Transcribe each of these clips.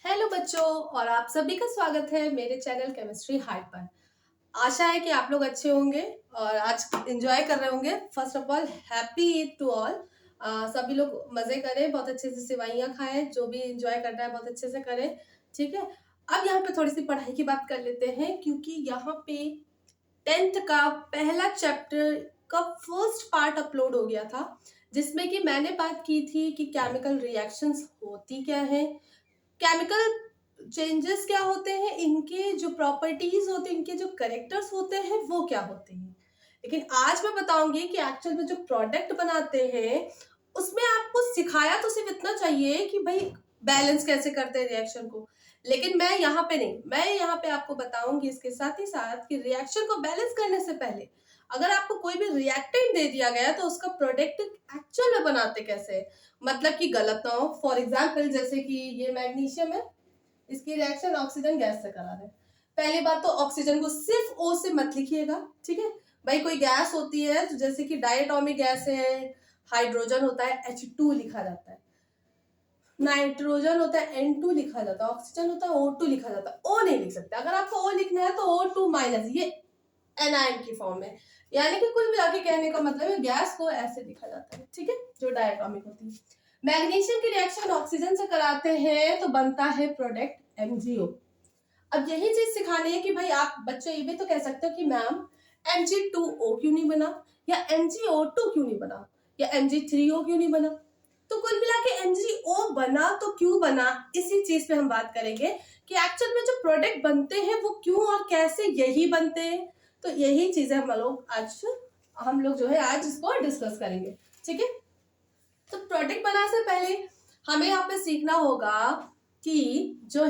Hello बच्चों, और आप सभी का स्वागत है मेरे चैनल केमिस्ट्री हाइट पर। आशा है कि आप लोग अच्छे होंगे और आज एंजॉय कर रहे होंगे। First of all happy Eid to all. सभी लोग मजे करें, बहुत अच्छे से सेवइयां खाएं, जो भी एंजॉय करना है बहुत अच्छे से करें। ठीक है। अब यहाँ पे थोड़ी सी पढ़ाई की बात कर लेते हैं, क्योंकि यहाँ पे 10th का पहला चैप्टर का फर्स्ट पार्ट अपलोड हो गया था, जिसमें कि मैंने बात की थी कि केमिकल रिएक्शंस होती क्या है, केमिकल चेंजेस क्या होते हैं, इनके जो प्रॉपर्टीज होते हैं, इनके जो करेक्टर्स होते हैं वो क्या होते हैं। लेकिन आज मैं बताऊंगी कि एक्चुअल में जो प्रोडक्ट बनाते हैं उसमें आपको सिखाया तो सिर्फ इतना चाहिए कि भाई बैलेंस कैसे करते हैं रिएक्शन को। लेकिन मैं यहाँ पे नहीं, मैं यहाँ पे आपको बताऊंगी इसके साथ ही साथ कि रिएक्शन को बैलेंस करने से पहले अगर आपको कोई भी रिएक्टेंट दे दिया गया तो उसका प्रोडक्ट एक्चुअल में बनाते कैसे हैं, मतलब कि गलत ना हो। फॉर एग्जाम्पल जैसे कि ये मैग्नीशियम है, इसकी रिएक्शन ऑक्सीजन गैस से करा रहे हैं। पहली बात तो ऑक्सीजन को सिर्फ ओ से मत लिखिएगा, ठीक है। भाई कोई गैस होती है तो जैसे कि डायटोमिक गैस है, हाइड्रोजन होता है H2 लिखा जाता है, नाइट्रोजन होता है N2 लिखा जाता है, ऑक्सीजन होता है O2 लिखा जाता है। ओ नहीं लिख सकते। अगर आपको ओ लिखना है तो O2 माइनस, ये एनायन की फॉर्म है। यानी कि कुल मिला के कहने का मतलब है गैस को ऐसे लिखा जाता है, ठीक है, जो डायटोमिक होती है। मैग्नीशियम की रिएक्शन ऑक्सीजन से कराते हैं तो बनता है प्रोडक्ट MgO। अब यही चीज सिखानी है कि भाई आप बच्चे ये भी तो कह सकते हो कि मैम Mg2O क्यों नहीं बना, या MgO2 क्यों नहीं बना, या Mg3O क्यों नहीं बना। तो कुल मिला के MgO बना तो क्यों बना, इसी चीज पे हम बात करेंगे कि एक्चुअल में जो प्रोडक्ट बनते हैं वो क्यों और कैसे यही बनते हैं। तो यही चीजें हम लोग जो है आज इसको डिस्कस करेंगे, ठीक है। तो प्रोडक्ट बनाने से पहले हमें यहाँ पे सीखना होगा कि जो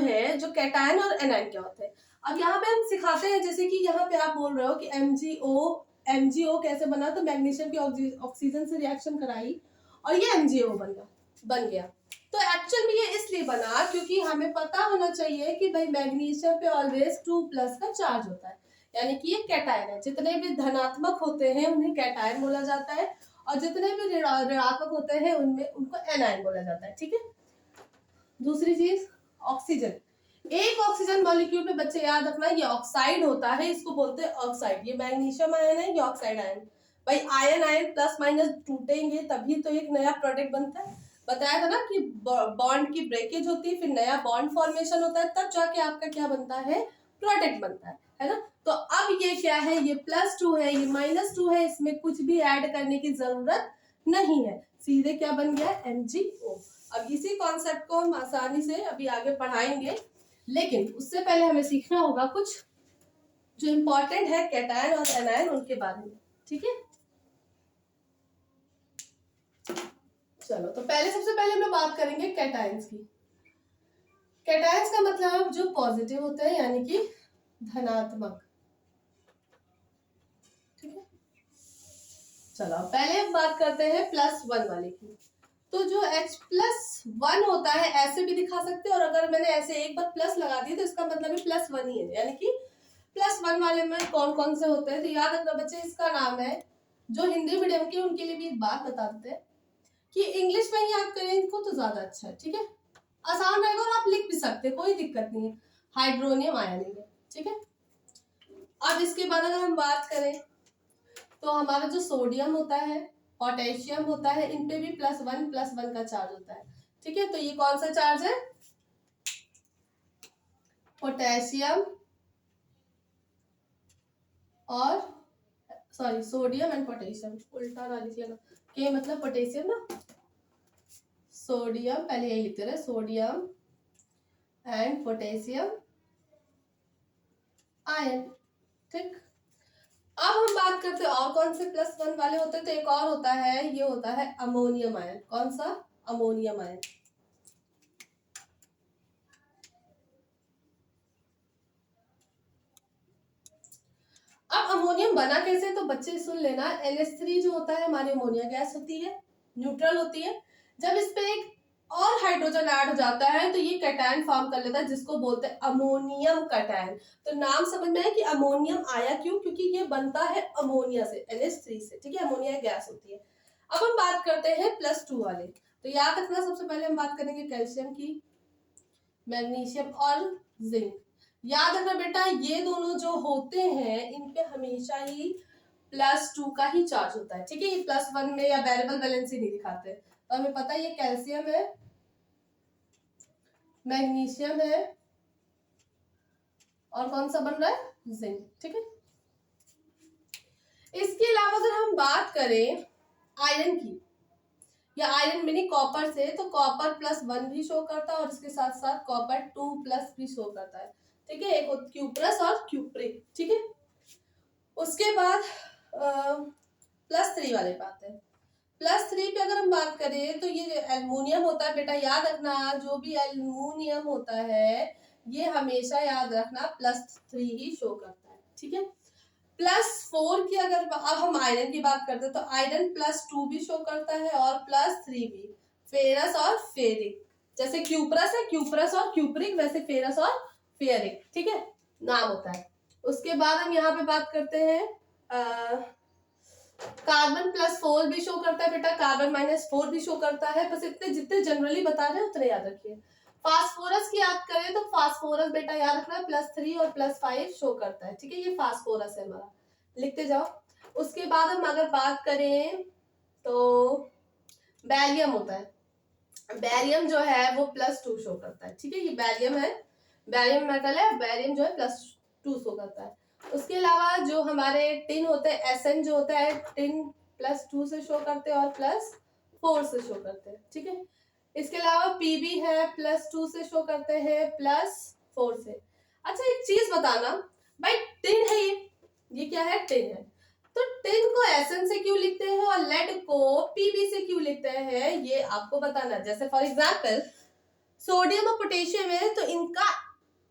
कैटायन और एनायन क्या होते हैं। अब यहाँ पे हम सिखाते हैं, जैसे कि यहाँ पे आप बोल रहे हो कि एमजीओ कैसे बना, तो मैग्नीशियम की ऑक्सीजन से रिएक्शन कराई और ये एमजीओ बन गया। तो एक्चुअल में ये इसलिए बना क्योंकि हमें पता होना चाहिए कि भाई मैग्नीशियम पे ऑलवेज 2+ का चार्ज होता है, यानी कि ये कैटायन है। जितने भी धनात्मक होते हैं उन्हें कैटायन बोला जाता है, और जितने भी ऋणात्मक होते हैं उनमें उनको एनायन बोला जाता है, ठीक है। दूसरी चीज, ऑक्सीजन। एक ऑक्सीजन मॉलिक्यूल पे बच्चे याद रखना, ये ऑक्साइड होता है, इसको बोलते हैं ऑक्साइड। ये मैग्नीशियम आयन है, ये ऑक्साइड आयन। भाई आयन प्लस माइनस टूटेंगे तभी तो एक नया प्रोडक्ट बनता है। बताया था ना कि बॉन्ड की ब्रेकेज होती है, फिर नया बॉन्ड फॉर्मेशन होता है, तब जाके आपका क्या बनता है, प्रोडक्ट बनता है ना। तो अब ये क्या है, ये +2 है, ये -2 है, इसमें कुछ भी ऐड करने की जरूरत नहीं है, सीधे क्या बन गया, MgO। अब इसी कॉन्सेप्ट को हम आसानी से अभी आगे पढ़ाएंगे, लेकिन उससे पहले हमें सीखना होगा कुछ जो इम्पोर्टेंट है कैटायन और एनायन उनके बारे में, ठीक है। चलो, तो सबसे पहले हम लोग बात करेंगे कैटायंस की। कैटायंस का मतलब जो पॉजिटिव होते हैं, यानी कि धनात्मक, ठीक है। चलो पहले हम बात करते हैं +1 वाले की। तो जो H+1 होता है ऐसे भी दिखा सकते हैं, और अगर मैंने ऐसे एक बार प्लस लगा दिया तो इसका मतलब भी +1 ही है, यानी कि +1 वाले में कौन कौन से होते हैं। तो याद रखना बच्चे, इसका नाम है, जो हिंदी मीडियम के उनके लिए भी एक बात बता देते हैं कि इंग्लिश में ही आप करें इनको तो ज्यादा अच्छा है, ठीक है, आसान रहेगा और आप लिख भी सकते हैं, कोई दिक्कत नहीं है। हाइड्रोनियम आयन है, ठीक है। अब इसके बाद अगर हम बात करें तो हमारा जो सोडियम होता है, पोटेशियम होता है, इन पे भी +1 का चार्ज होता है, ठीक है। तो ये कौन सा चार्ज है, पोटेशियम और सॉरी सोडियम एंड पोटेशियम, उल्टा ना लिखिएगा, के मतलब पोटेशियम ना, सोडियम, पहले यही लिखते रहे, सोडियम एंड पोटेशियम आयन, ठीक। अब हम बात करते हैं और कौन से +1 वाले होते हैं, तो एक और होता है, ये होता है अमोनियम आयन। कौन सा, अमोनियम आयन। अब अमोनियम बना कैसे, तो बच्चे सुन लेना, NH3 जो होता है हमारी अमोनिया गैस होती है, न्यूट्रल होती है। जब इस पे एक और हाइड्रोजन ऐड हो जाता है तो ये कैटायन फॉर्म कर लेता है, जिसको बोलते हैं अमोनियम कैटायन। तो नाम समझ में है कि अमोनियम आया क्यों, क्योंकि ये बनता है अमोनिया से, NH3 से, ठीक है, अमोनिया गैस होती है। अब हम बात करते हैं +2 वाले। तो याद रखना, सबसे पहले हम बात करेंगे कैल्शियम की। मैग्नीशियम और जिंक। याद रखना बेटा, ये दोनों जो होते हैं इन पे हमेशा ही +2 का ही चार्ज होता है, ठीक है। ये +1 में या वेरिएबल वैलेंसी नहीं दिखाते। तो हमें पता है ये कैल्शियम है, मैग्नीशियम है, और कौन सा बन रहा है, जिंक, ठीक है। इसके अलावा अगर हम बात करें आयरन की, या आयरन मिनी कॉपर से, तो कॉपर +1 भी शो करता है और इसके साथ साथ कॉपर 2+ भी शो करता है, ठीक है। एक क्यूप्रस और क्यूप्रिक, ठीक है। उसके बाद +3 वाले पे आते हैं। +3 पे अगर हम बात करें तो ये एल्युमिनियम होता है बेटा, याद रखना जो भी एल्युमिनियम होता है ये हमेशा याद रखना +3 ही शो करता है, ठीक है। +4 की अगर अब हम आयरन की बात करते हैं तो आयरन +2 भी शो करता है और +3 भी। फेरस और फेरिक, जैसे क्यूप्रस है, क्यूप्रस और क्यूप्रिक, वैसे फेरस और फेरिक, ठीक है, नाम होता है। उसके बाद हम यहाँ पे बात करते हैं कार्बन +4 भी शो करता है बेटा, कार्बन -4 भी शो करता है। बस इतने जितने जनरली बता रहे हैं उतने याद रखिए। फास्फोरस की बात करें तो फास्फोरस बेटा याद रखना +3 और +5 शो करता है, ठीक है। ये फास्फोरस है हमारा, लिखते जाओ। उसके बाद हम अगर बात करें तो बैरियम होता है। बैरियम जो है वो +2 शो करता है, ठीक है। ये बैरियम है, बैरियम मेटल है, बैरियम जो है +2 शो करता है। उसके अलावा जो हमारे टिन होते हैं, एसएन जो होता है, टिन +2 से शो करते हैं और +4 से शो करते हैं, ठीक है। इसके अलावा पीबी है, +2 से शो करते हैं, +4 से। अच्छा एक चीज बताना भाई, टिन है ये क्या है, टिन है, तो टिन को एसएन से क्यों लिखते हैं और लेड को पीबी से क्यों लिखते हैं, ये आपको बताना। जैसे फॉर एग्जांपल सोडियम और पोटेशियम है, तो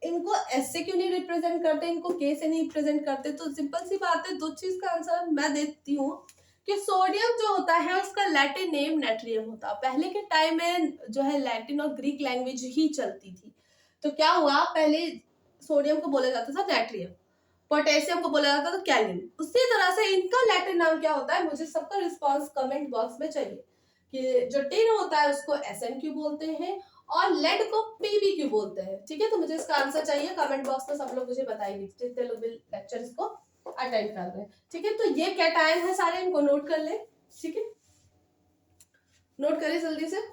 इनको एस से क्यों नहीं रिप्रेजेंट करते, इनको के से नहीं रिप्रेजेंट करते, तो सिंपल सी बात है, दो चीज का आंसर मैं देती हूँ कि सोडियम जो होता है उसका लैटिन नेम नेट्रियम होता है। पहले के टाइम में जो है लैटिन और ग्रीक लैंग्वेज ही चलती थी, तो क्या हुआ, पहले सोडियम को बोला जाता था नेट्रियम, पोटेशियम को बोला जाता था कैलिन। उसी तरह से इनका लैटिन नाम क्या होता है, मुझे सबका रिस्पांस कमेंट बॉक्स में चाहिए कि जो टिन होता है उसको एसएन क्यों बोलते हैं और लेड को पीबी क्यों बोलते हैं, ठीक है। तो मुझे इसका आंसर चाहिए, कमेंट बॉक्स में सब लोग मुझे बताएंगे जितने लोग भी लेक्चर इसको अटेंड कर रहे हैं, ठीक है। तो ये कैटायन है सारे, इनको नोट कर ले, ठीक है, नोट करिए जल्दी से।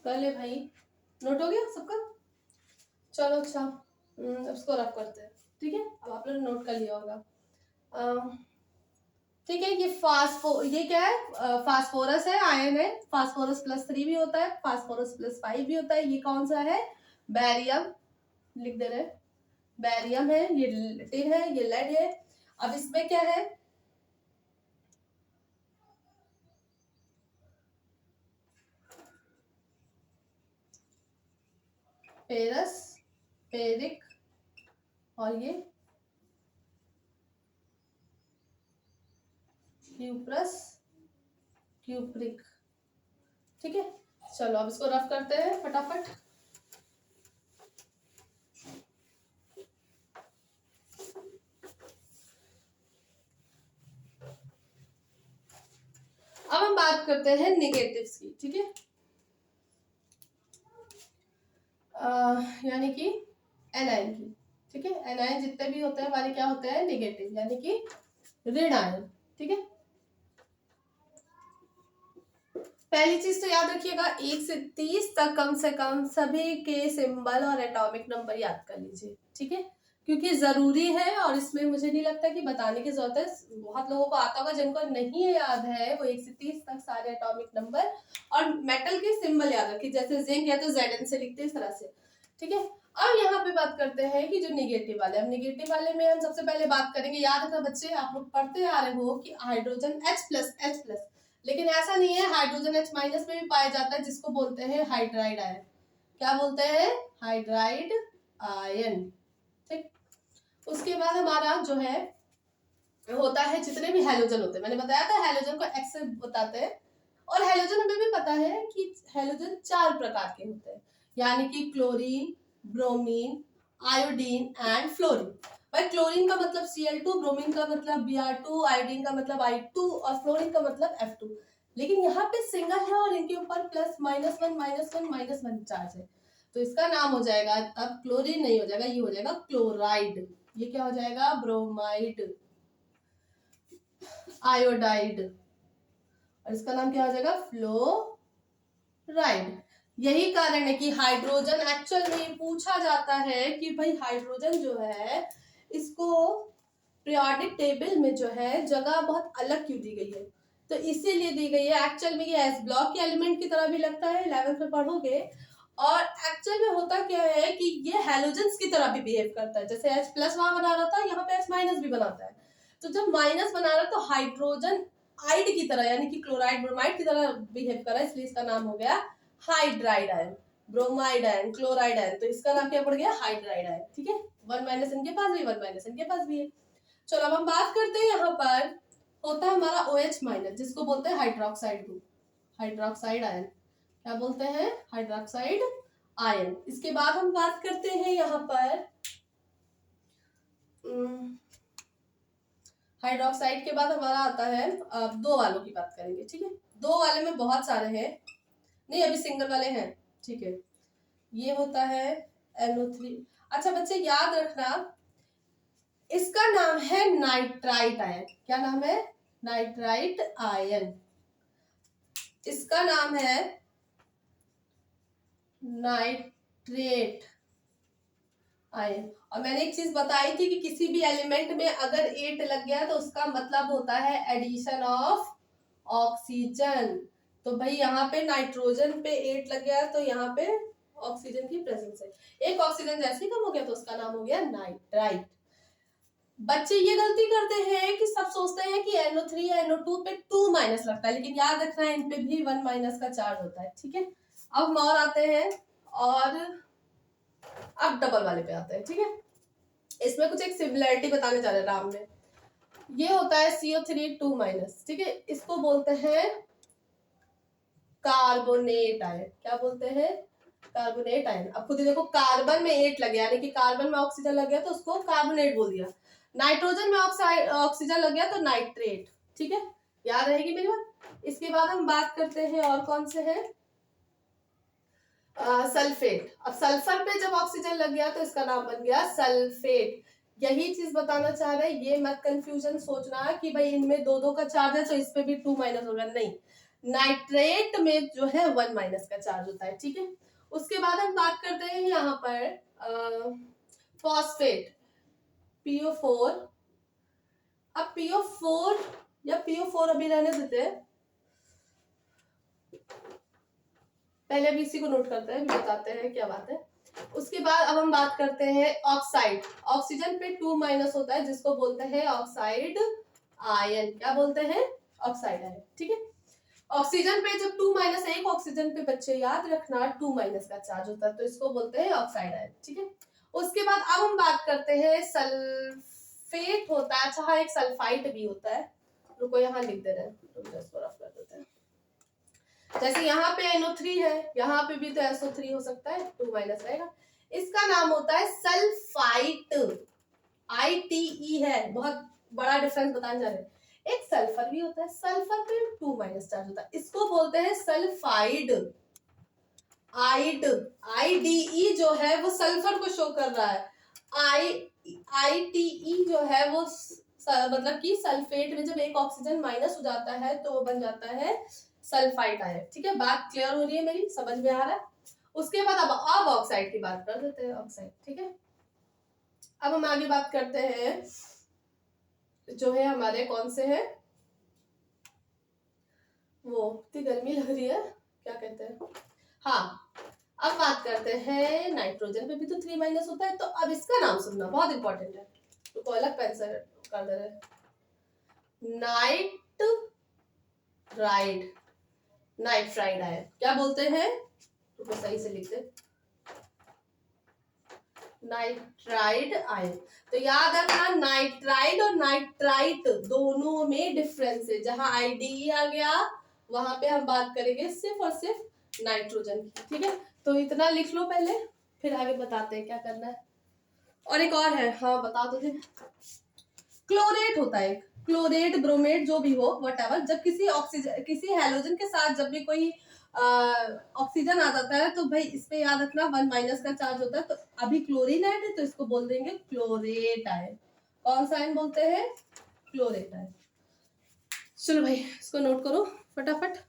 कर ले भाई, नोट हो गया सबका, चलो अच्छा। इसको रफ करते हैं, ठीक है। अब आप लोग नोट कर लिया होगा, ठीक है। ये क्या है, फास्फोरस है, आयन है, फास्फोरस +3 भी होता है, फास्फोरस +5 भी होता है। ये कौन सा है, बैरियम, लिख दे रहे, बैरियम है, ये टिन है, ये लेड है। अब इसमें क्या है, फेरस, फेरिक, और ये क्यूप्रस, क्यूप्रिक, ठीक है। चलो अब इसको रफ करते हैं फटाफट। अब हम बात करते हैं नेगेटिव्स की, ठीक है। यानी कि एनायन की, ठीक है। एनायन जितने भी होते हैं हमारे क्या होते हैं, नेगेटिव, यानी कि ऋण आयन, ठीक है। पहली चीज तो याद रखिएगा, 1 से 30 तक कम से कम सभी के सिंबल और एटॉमिक नंबर याद कर लीजिए, ठीक है, क्योंकि जरूरी है और इसमें मुझे नहीं लगता कि बताने की जरूरत है। बहुत लोगों को आता होगा, जिनको नहीं याद है वो 1 से 30 तक सारे एटॉमिक नंबर और मेटल के सिंबल याद रखिए। जैसे जिंक है तो Zn से लिखते हैं इस तरह से, ठीक है। अब यहाँ पे बात करते हैं कि जो निगेटिव वाले, अब निगेटिव वाले में हम सबसे पहले बात करेंगे, याद रखना बच्चे, आप लोग पढ़ते आ रहे हो कि हाइड्रोजन H+, लेकिन ऐसा नहीं है, हाइड्रोजन H माइनस में भी पाया जाता है, जिसको बोलते हैं हाइड्राइड आयन। क्या बोलते हैं? Hydride ion. ठीक। उसके बाद हमारा जो है होता है जितने भी हैलोजन होते हैं, मैंने बताया था हैलोजन को एक्स से बताते हैं, और हैलोजन हमें भी पता है कि हैलोजन 4 प्रकार के होते हैं, यानी कि chlorine, bromine, iodine and fluorine. भाई क्लोरीन का मतलब Cl2, ब्रोमीन का मतलब Br2, आयोडीन का मतलब I2 और फ्लोरीन का मतलब F2। लेकिन यहाँ पे सिंगल है और इनके ऊपर प्लस -1 चार्ज है, तो इसका नाम हो जाएगा, अब क्लोरीन नहीं हो जाएगा, ये हो जाएगा क्लोराइड। ये क्या हो जाएगा? ब्रोमाइड, आयोडाइड, और इसका नाम क्या हो जाएगा? फ्लोराइड। यही कारण है कि हाइड्रोजन एक्चुअल में पूछा जाता है कि भाई हाइड्रोजन जो है इसको पीरियोडिक टेबल में जो है जगह बहुत अलग क्यों दी गई है, तो इसीलिए दी गई है। एक्चुअल में ये एस ब्लॉक के एलिमेंट की तरह भी लगता है, 11th में पढ़ोगे, और एक्चुअल में होता क्या है कि ये हैलोजेंस की तरह भी बिहेव करता है, जैसे H प्लस वहां बना रहा था, यहाँ पे H माइनस भी बनाता है। तो जब माइनस बना रहा है तो हाइड्रोजन आइड की तरह यानी कि क्लोराइड ब्रोमाइड की तरह बिहेव कर रहा है, इसलिए इसका नाम हो गया hydride ion. Bromide ion, chloride ion, तो इसका नाम क्या पड़ गया? Hydride ion. ठीक है, 1 माइनस इनके पास भी, 1 माइनस इनके पास भी है। चलो अब हम बात करते हैं, यहाँ पर होता है हमारा OH माइनस, जिसको बोलते हैं हाइड्रोक्साइड ग्रुप, हाइड्रोक्साइड आयन। क्या बोलते हैं? Hydroxide ion. इसके बाद हम बात करते हैं यहाँ पर हाइड्रोक्साइड के बाद हमारा आता है, अब 2 वालों की बात करेंगे। ठीक है, 2 वाले में बहुत सारे हैं, नहीं अभी सिंगल वाले हैं। ठीक है, ये होता है NO3। अच्छा बच्चे याद रखना, इसका नाम है नाइट्राइट आयन। क्या नाम है? Nitrite ion. इसका नाम है नाइट्रेट आयन। और मैंने एक चीज बताई थी कि किसी भी एलिमेंट में अगर 8 लग गया तो उसका मतलब होता है एडिशन ऑफ ऑक्सीजन। तो भाई यहाँ पे नाइट्रोजन पे 8 लग गया तो यहाँ पे ऑक्सीजन की प्रेजेंस है, एक ऑक्सीजन जैसे ही कम हो गया तो उसका नाम हो गया नाइट्राइट। बच्चे ये गलती करते हैं कि सब सोचते हैं कि NO3 या NO2 पे 2 माइनस लगता है, लेकिन याद रखना है इन पे भी 1 माइनस का चार्ज होता है। ठीक है, अब हम और आते हैं, और अब डबल वाले पे आते हैं। ठीक है, इसमें कुछ एक सिमिलरिटी बताने जा रहे हैं नाम में। ये होता है CO3 2 माइनस। ठीक है, इसको बोलते हैं कार्बोनेट आयन। क्या बोलते हैं? Carbonate ion. अब खुद ही देखो, कार्बन में 8 लग गया, यानी कि कार्बन में ऑक्सीजन लग गया तो उसको कार्बोनेट बोल दिया। नाइट्रोजन में ऑक्सीजन लग गया तो नाइट्रेट। ठीक है, याद रहेगी मेरी बात। इसके बाद हम बात करते हैं और कौन से हैं, सल्फेट। अब सल्फर पे जब ऑक्सीजन लग गया तो इसका नाम बन गया सल्फेट। यही चीज बताना चाह रहे हैं, ये मत कंफ्यूजन सोचना कि भाई इनमें 2 का चार्ज है तो इस पे भी 2 माइनस होगा, नहीं, नाइट्रेट में जो है 1 माइनस का चार्ज होता है। ठीक है, उसके बाद हम बात करते हैं यहाँ पर फॉस्फेट, PO4। अब PO4 या PO4 अभी रहने देते हैं, पहले भी इसी को नोट करते हैं, बताते हैं क्या बात है। उसके बाद अब हम बात करते हैं ऑक्साइड। ऑक्सीजन पे 2 माइनस होता है, जिसको बोलते हैं ऑक्साइड आयन। क्या बोलते हैं? Oxide ion. ठीक है, ऑक्सीजन पे जब 2 माइनस, एक ऑक्सीजन पे बच्चे याद रखना 2 माइनस का चार्ज होता है, तो इसको बोलते हैं ऑक्साइड आयन। ठीक है, उसके बाद अब हम बात करते हैं सल्फेट होता है। अच्छा हाँ, एक सल्फाइट भी होता है, रुको यहाँ लिख दे रहे हैं, इसको रफ कर देते हैं। जैसे यहाँ पे NO3 है, यहाँ पे भी तो SO3 हो सकता है, 2 माइनस रहेगा। इसका नाम होता है सल्फाइट, ITE है, बहुत बड़ा डिफरेंस बताने जा रहे हैं। एक सल्फर भी होता है, सल्फर पे 2 माइनस चार्ज होता है, इसको बोलते हैं सल्फाइड। आइड, IDE जो है वो सल्फर को शो कर रहा है, ITE जो है वो मतलब कि सल्फेट में जब एक ऑक्सीजन माइनस हो जाता है तो वो बन जाता है सल्फाइड आयन। ठीक है, बात क्लियर हो रही है मेरी, समझ में आ रहा है। उसके बाद अब ऑक्साइड की बात कर देते हैं, ऑक्साइड। ठीक है, अब हम आगे बात करते हैं जो है हमारे कौन से हैं, वो इतनी गर्मी लग रही है, क्या कहते हैं, हाँ, अब बात करते हैं नाइट्रोजन पे भी तो 3 माइनस होता है, तो अब इसका नाम सुनना बहुत इंपॉर्टेंट है, तो अलग पेन से कर दे रहे, नाइट नाइट्राइड, नाइट्राइड आयन क्या बोलते हैं, तो सही से लिखते, नाइट्राइड आयन। तो याद रखना नाइट्राइड और नाइट्राइट दोनों में डिफरेंस है। जहां आईडीई आ गया वहां पे हम बात करेंगे सिर्फ और सिर्फ नाइट्रोजन की, ठीक है। तो इतना लिख लो पहले, फिर आगे बताते हैं क्या करना है। और एक और है, हाँ बता दो, क्लोरेट होता है, क्लोरेट ब्रोमेट जो भी हो वट, जब किसी ऑक्सीजन किसी हेलोजन के साथ जब भी कोई ऑक्सीजन आ जाता है तो भाई इस पे याद रखना 1- का चार्ज होता है। तो अभी क्लोरीन आयन है तो इसको बोल देंगे क्लोरेट आयन। कौन सा आयन बोलते हैं, क्लोरेट आयन। चलो भाई इसको नोट करो फटाफट।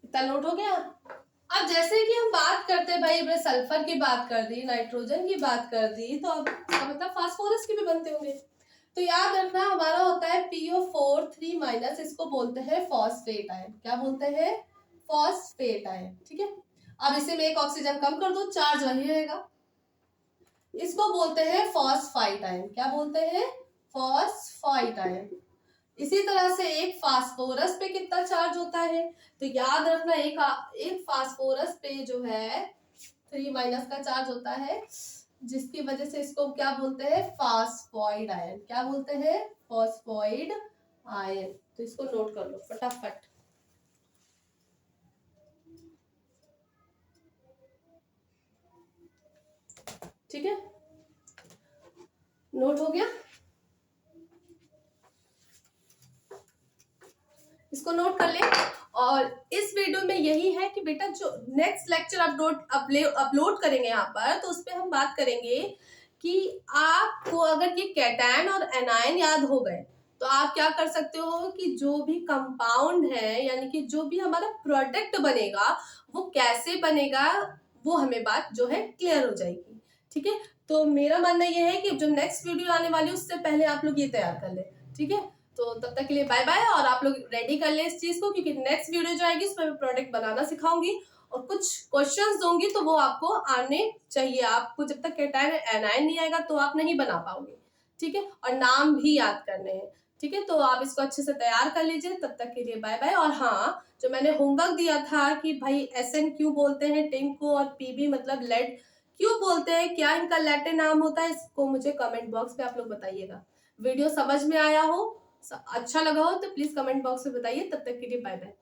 इतना नोट हो गया। अब जैसे कि हम बात करते हैं भाई, सल्फर की बात कर दी, नाइट्रोजन की बात कर दी, तो अब मतलब फास्फोरस के भी बनते होंगे। तो याद रखना हमारा होता है PO4 3-, इसको बोलते हैं फॉस्फेट आयन। क्या बोलते हैं, फॉस्फेट आयन, ठीक है। अब इसे में एक ऑक्सीजन कम कर दो, चार्ज वही रहेगा। इसको बोलते हैं फॉस्फाइट आयन। क्या बोलते हैं, फॉस्फाइट आयन। इसी तरह से एक फास्फोरस पे कितना चार्ज होता है, तो याद रखना एक फास्फोरस पे जो है 3- का चार्ज होता है, जिसकी वजह से इसको क्या बोलते हैं, फास्फोइड आयन। क्या बोलते हैं, फास्फोइड आयन। तो इसको नोट कर लो फटाफट। ठीक है, नोट हो गया। इसको नोट कर ले। और इस वीडियो में यही है कि बेटा जो नेक्स्ट लेक्चर अपलोड करेंगे यहाँ पर, तो उस पर हम बात करेंगे कि आपको अगर ये कैटायन और एनायन याद हो गए तो आप क्या कर सकते हो कि जो भी कंपाउंड है यानी कि जो भी हमारा प्रोडक्ट बनेगा वो कैसे बनेगा, वो हमें बात जो है क्लियर हो जाएगी। ठीक है, तो मेरा मानना यह है कि जो नेक्स्ट वीडियो आने वाली है उससे पहले आप लोग ये तैयार कर ले। ठीक है, तो तब तक के लिए बाय बाय। और आप लोग रेडी कर ले इस चीज को, क्योंकि नेक्स्ट वीडियो जो आएगी उसमें मैं प्रोडक्ट बनाना सिखाऊंगी और कुछ क्वेश्चंस दूंगी, तो वो आपको आने चाहिए। आपको जब तक कैटायन एनायन नहीं आएगा तो आप नहीं बना पाओगे। ठीक है, और नाम भी याद करने हैं। ठीक है, तो आप इसको अच्छे से तैयार कर लीजिए। तब तक के लिए बाय बाय। और हाँ, जो मैंने होमवर्क दिया था कि भाई SN क्यों बोलते हैं टिंक को, और PB मतलब लेड क्यों बोलते हैं, क्या इनका लैटिन नाम होता है, इसको मुझे कमेंट बॉक्स में आप लोग बताइएगा। वीडियो समझ में आया हो, अच्छा लगा हो तो प्लीज कमेंट बॉक्स में बताइए। तब तक के लिए बाय बाय।